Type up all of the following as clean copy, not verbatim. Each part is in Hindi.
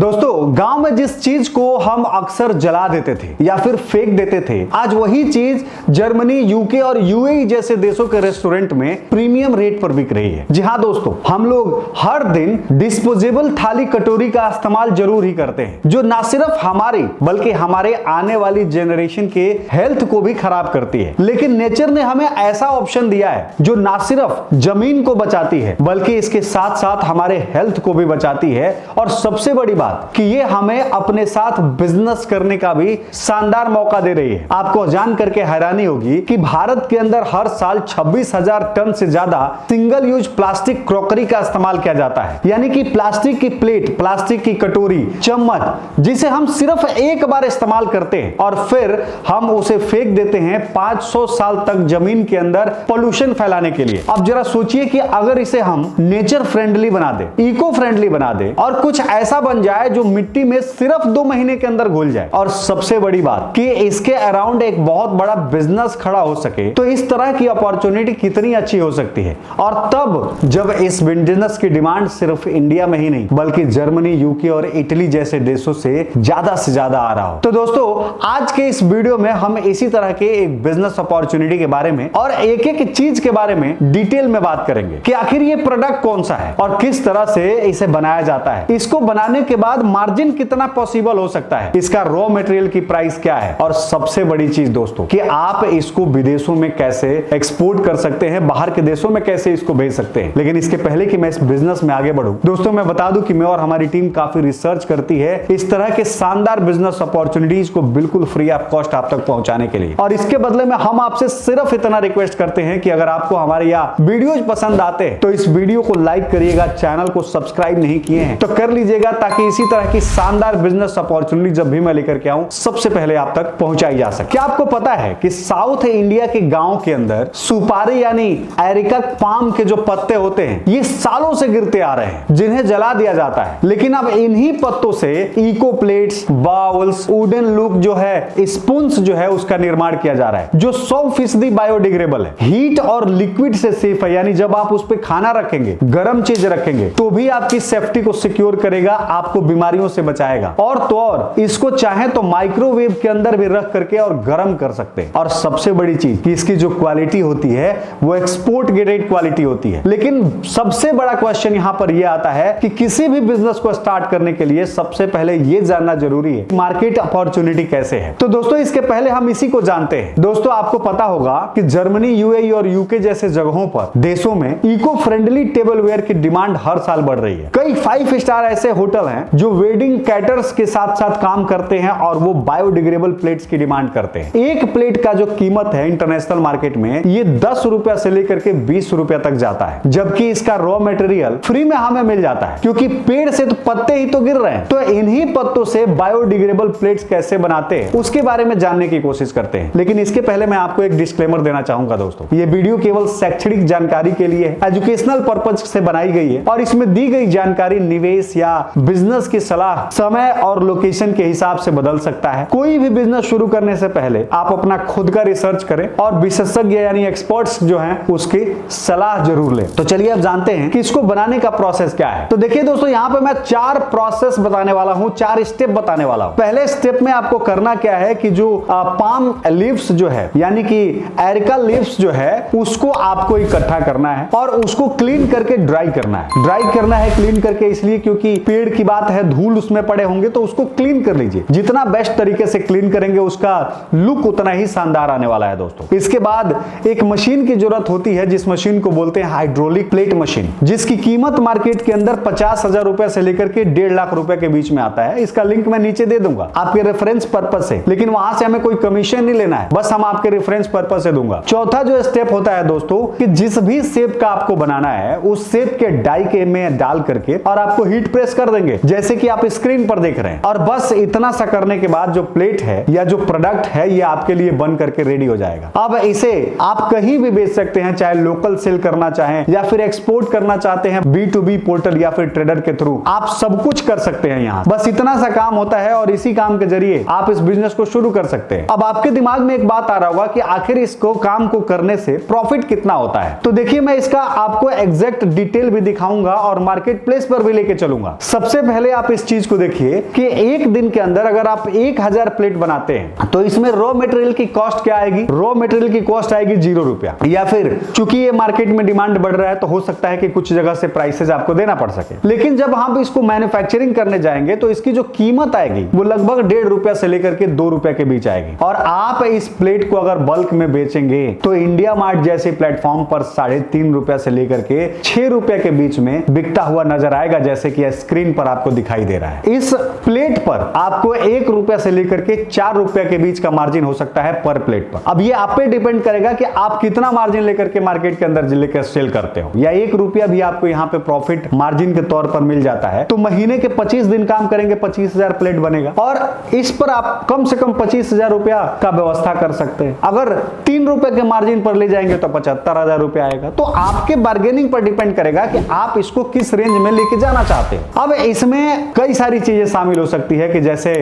दोस्तों, गांव में जिस चीज को हम अक्सर जला देते थे या फिर फेंक देते थे, आज वही चीज जर्मनी, यूके और यूएई जैसे देशों के रेस्टोरेंट में प्रीमियम रेट पर बिक रही है। जी हाँ दोस्तों, हम लोग हर दिन डिस्पोजेबल थाली कटोरी का इस्तेमाल जरूर ही करते हैं, जो ना सिर्फ हमारी बल्कि हमारे आने वाली जनरेशन के हेल्थ को भी खराब करती है। लेकिन नेचर ने हमें ऐसा ऑप्शन दिया है जो ना सिर्फ जमीन को बचाती है बल्कि इसके साथ साथ हमारे हेल्थ को भी बचाती है। और सबसे बड़ी बात कि ये हमें अपने साथ बिजनेस करने का भी शानदार मौका दे रही है। आपको जान करके हैरानी होगी कि भारत के अंदर हर साल 26,000 टन से ज्यादा सिंगल यूज प्लास्टिक क्रॉकरी का इस्तेमाल किया जाता है, यानी कि प्लास्टिक की प्लेट, प्लास्टिक की कटोरी, चम्मच, जिसे हम सिर्फ एक बार इस्तेमाल करते हैं और फिर हम उसे फेंक देते हैं 500 साल तक जमीन के अंदर पोल्यूशन फैलाने के लिए। अब जरा सोचिए कि अगर इसे हम नेचर फ्रेंडली बना दे, इको फ्रेंडली बना दे और कुछ ऐसा बन जाए जो मिट्टी में सिर्फ 2 महीने के अंदर घुल जाए, और सबसे बड़ी बात कि इसके अराउंड एक बहुत बड़ा बिजनेस खड़ा हो सके, तो इस तरह की अपॉर्चुनिटी कितनी अच्छी हो सकती है। और तब जब इस बिजनेस की डिमांड सिर्फ इंडिया में ही नहीं बल्कि जर्मनी, यूके और इटली जैसे देशों से ज्यादा आ रहा हो। तो दोस्तों, आज के इस वीडियो में हम इसी तरह के एक बिजनेस अपॉर्चुनिटी के बारे में और एक एक चीज के बारे में डिटेल में बात करेंगे कि आखिर ये प्रोडक्ट कौन सा है और किस तरह से इसे बनाया जाता है, इसको बनाने के बाद मार्जिन कितना पॉसिबल हो सकता है, इसका रॉ मटेरियल की प्राइस क्या है, और सबसे बड़ी चीज दोस्तों कि आप इसको विदेशों में कैसे एक्सपोर्ट कर सकते हैं, बाहर के देशों में कैसे इसको भेज सकते हैं। लेकिन इसके पहले कि मैं इस बिजनेस में आगे बढ़ूं, दोस्तों मैं बता दूं कि मैं और हमारी टीम काफी रिसर्च करती है इस तरह के शानदार बिजनेस अपॉर्चुनिटीज को बिल्कुल फ्री ऑफ कॉस्ट आप तक पहुंचाने के लिए। और इसके बदले में हम आपसे सिर्फ इतना रिक्वेस्ट करते हैं कि अगर आपको हमारे यहाँ वीडियोज पसंद आते हैं तो इस वीडियो को लाइक करिएगा, चैनल को सब्सक्राइब नहीं किए हैं तो कर लीजिएगा, ताकि इसी तरह की शानदार बिजनेस अपॉर्चुनिटी जब भी मैं लेकर के आऊं सबसे पहले आप तक पहुंचाई जा सके। क्या आपको पता है कि साउथ इंडिया के गांव के अंदर सुपारी यानी एरिका पाम के जो पत्ते होते हैं ये सालों से गिरते आ रहे हैं, जिन्हें जला दिया जाता है। लेकिन अब इन्हीं पत्तों से eco plates, bowls, wooden look जो है, स्पून्स जो है उसका निर्माण किया जा रहा है, जो 100% बायोडिग्रेडेबल है, हीट और लिक्विड से सेफ है, यानी जब आप उस पर खाना रखेंगे, गर्म चीज रखेंगे तो भी आपकी सेफ्टी को सिक्योर करेगा, आपको बीमारियों से बचाएगा। और तो और इसको चाहे तो माइक्रोवेव के अंदर भी रख करके और गर्म कर सकते हैं। और सबसे बड़ी चीज कि इसकी जो क्वालिटी होती है वो एक्सपोर्ट ग्रेड क्वालिटी होती है। लेकिन सबसे बड़ा क्वेश्चन यहां पर यह आता है कि किसी भी बिजनेस को स्टार्ट करने के लिए सबसे पहले यह जानना जरूरी है मार्केट अपॉर्चुनिटी कैसे है। तो दोस्तों, इसके पहले हम इसी को जानते हैं। दोस्तों, आपको पता होगा कि जर्मनी, यूएई और यूके जैसे जगहों पर, देशों में इको फ्रेंडली टेबलवेयर की डिमांड हर साल बढ़ रही है। कई 5 स्टार ऐसे होटल हैं जो वेडिंग कैटर्स के साथ साथ काम करते हैं और वो बायोडिग्रेडेबल प्लेट्स की डिमांड करते हैं। एक प्लेट का जो कीमत है इंटरनेशनल मार्केट में ये 10 रुपया से लेकर के 20 रुपया तक जाता है, जबकि इसका रॉ मटेरियल फ्री में हमें मिल जाता है, क्योंकि पेड़ से तो पत्ते ही तो गिर रहे हैं। तो इन्हीं पत्तों से बायोडिग्रेडेबल प्लेट्स कैसे बनाते हैं उसके बारे में जानने की कोशिश करते हैं। लेकिन इसके पहले मैं आपको एक डिस्क्लेमर देना चाहूंगा दोस्तों, ये वीडियो केवल शैक्षणिक जानकारी के लिए, एजुकेशनल पर्पज से बनाई गई है और इसमें दी गई जानकारी निवेश या बिजनेस की सलाह समय और लोकेशन के हिसाब से बदल सकता है। कोई भी बिजनेस शुरू करने से पहले आप अपना खुद का रिसर्च करें और विशेषज्ञ यानी एक्सपर्ट्स जो हैं उसकी सलाह जरूर लें। तो चलिए अब जानते हैं कि इसको बनाने का प्रोसेस क्या है। तो देखिए दोस्तों, यहाँ पे मैं 4 प्रोसेस बताने वाला हूँ, 4 स्टेप बताने वाला हूँ। पहले स्टेप में आपको करना क्या है कि जो पाम लीव्स जो है यानी कि एरिका लीव्स जो है उसको आपको इकट्ठा करना है और उसको क्लीन करके ड्राई करना है। ड्राई करना है क्लीन करके इसलिए क्योंकि पेड़ की बात है, धूल उसमें पड़े होंगे, तो उसको क्लीन कर लीजिए। जितना बेस्ट तरीके से क्लीन करेंगे उसका लुक उतना ही शानदार आने वाला है दोस्तों। इसके बाद एक मशीन की जरूरत होती है, जिस मशीन को बोलते हैं हाइड्रोलिक प्लेट मशीन, जिसकी कीमत मार्केट के अंदर 50,000 रुपए से लेकर के 1.5 लाख रुपए के बीच में आता है। इसका लिंक मैं नीचे दे दूंगा आपके रेफरेंस पर्पज से, लेकिन वहां से हमें कोई कमीशन नहीं लेना है, बस हम आपके रेफरेंस पर्पज से दूंगा। चौथा जो स्टेप होता है दोस्तों कि जिस भी शेप का आपको बनाना है उस शेप के डाई के में डाल करके और आपको हीट प्रेस कर देंगे, जैसे कि आप स्क्रीन पर देख रहे हैं। और बस इतना सा करने के बाद जो प्लेट है या जो प्रोडक्ट है ये आपके लिए बन करके रेडी हो जाएगा। अब इसे आप कहीं भी बेच सकते हैं, चाहे लोकल सेल करना चाहें या फिर एक्सपोर्ट करना चाहते हैं B2B पोर्टल या फिर ट्रेडर के थ्रू, आप सब कुछ कर सकते हैं। यहाँ बस इतना सा काम होता है और इसी काम के जरिए आप इस बिजनेस को शुरू कर सकते हैं। अब आपके दिमाग में एक बात आ रहा होगा कि आखिर इसको काम को करने से प्रॉफिट कितना होता है। तो देखिए, मैं इसका आपको एग्जैक्ट डिटेल भी दिखाऊंगा और मार्केट प्लेस पर भी लेके चलूंगा। सबसे पहले आप इस चीज को देखिए कि एक दिन के अंदर अगर आप 1000 प्लेट बनाते हैं तो इसमें रॉ मटेरियल की कॉस्ट क्या आएगी? रॉ मटेरियल की कॉस्ट आएगी 0 रुपया। या फिर चूंकि ये मार्केट में डिमांड बढ़ रहा है तो हो सकता है कि कुछ जगह से प्राइसेस आपको देना पड़ सके, लेकिन जब हम इसको मैन्युफैक्चरिंग करने जाएंगे तो इसकी जो कीमत आएगी वो लगभग 1.5 रुपया से लेकर के 2 रुपए के बीच आएगी। और आप इस प्लेट को अगर बल्क में बेचेंगे तो इंडिया मार्ट जैसे प्लेटफॉर्म पर 3.5 रुपया से लेकर के 6 रुपए के बीच में बिकता हुआ नजर आएगा, जैसे कि स्क्रीन पर आपको दिखाई दे रहा है। इस प्लेट पर आपको 1 रुपया से लेकर के 4 रुपए के बीच का मार्जिन हो सकता है पर प्लेट पर। अब ये आप पे डिपेंड करेगा कि आप कितना मार्जिन लेकर के मार्केट के अंदर लेकर सेल करते हो। या 1 रुपया भी आपको यहाँ पे प्रॉफिट मार्जिन के तौर पर मिल जाता है तो महीने के 25 दिन काम करेंगे 25,000 प्लेट बनेगा, और इस पर आप कम से कम 25,000 रुपया का व्यवस्था कर सकते हैं। अगर 3 रुपए के मार्जिन पर ले जाएंगे तो 75,000 रुपया आएगा। तो आपके बार्गेनिंग पर डिपेंड करेगा कि आप इसको किस रेंज में लेके जाना चाहते हैं। अब इसमें कई सारी चीजें शामिल हो सकती है कि जैसे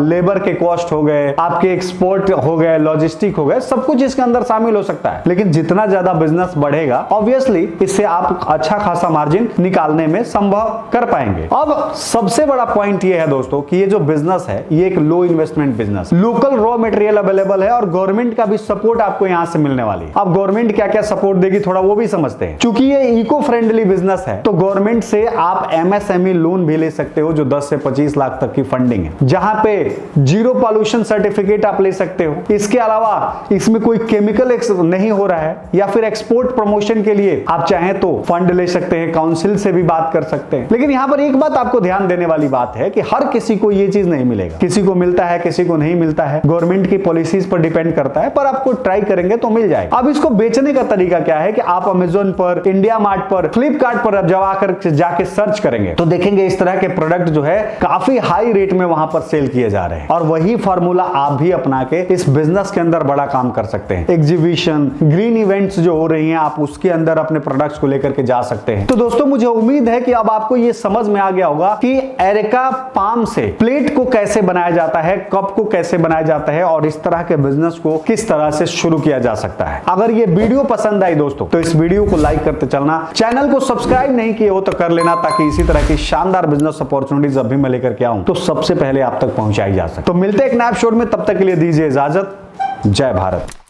लेबर के कॉस्ट हो गए, आपके एक्सपोर्ट हो गए, लॉजिस्टिक हो गए, सब कुछ इसके अंदर शामिल हो सकता है। लेकिन जितना ज्यादा बिजनेस बढ़ेगा ऑब्वियसली इससे आप अच्छा खासा मार्जिन निकालने में संभव कर पाएंगे। अब सबसे बड़ा पॉइंट ये है दोस्तों कि ये जो बिजनेस है ये एक low investment business, local raw material available है और गवर्नमेंट का भी सपोर्ट आपको यहां से मिलने वाली है। अब गवर्नमेंट क्या क्या सपोर्ट देगी थोड़ा वो भी समझते हैं। क्योंकि ये इको फ्रेंडली बिजनेस है तो गवर्नमेंट से आप MSME लोन भी ले सकते हो जो 10 से 25 लाख तक की फंडिंग है, जहां पे जीरो पॉल्यूशन सर्टिफिकेट आप ले सकते हो। इसके अलावा इसमें कोई केमिकल नहीं हो रहा है, या फिर एक्सपोर्ट प्रमोशन के लिए आप चाहें तो फंड ले सकते हैं, काउंसिल से भी बात कर सकते हैं। लेकिन यहां पर एक बात आपको ध्यान देने वाली बात है कि हर किसी को ये चीज नहीं मिलेगा, किसी को मिलता है किसी को नहीं मिलता है, गवर्नमेंट की पॉलिसीज पर डिपेंड करता है, पर आपको ट्राई करेंगे तो मिल जाएगा। अब इसको बेचने का तरीका क्या है कि आप अमेजोन पर, इंडिया मार्ट पर, फ्लिपकार्ट पर जाके सर्च करेंगे तो देखेंगे इस तरह के प्रोडक्ट जो है काफी हाई रेट में वहां पर सेल किए जा रहे हैं। और वही फार्मूला आप भी अपना के इस बिजनेस के अंदर बड़ा काम कर सकते हैं। एग्जीबिशन, ग्रीन इवेंट्स जो हो रही हैं आप उसके अंदर अपने प्रोडक्ट्स को लेकर के जा सकते हैं। तो दोस्तों मुझे उम्मीद है कि अब आपको ये समझ में आ गया होगा कि एरेका पाम से प्लेट को कैसे बनाया जाता है, कप को कैसे बनाया जाता है और इस तरह के बिजनेस को किस तरह से शुरू किया जा सकता है। अगर ये वीडियो पसंद आई दोस्तों तो इस वीडियो को लाइक करते चलना, चैनल को सब्सक्राइब नहीं किए हो तो कर लेना, ताकि इसी तरह की शानदार बिजनेस अपॉर्चुनिटीज जब भी मैं लेकर के आऊं तो सबसे पहले आप तक पहुंचाई जा सके। तो मिलते हैं एक नए एपिसोड में, तब तक के लिए दीजिए इजाजत। जय भारत।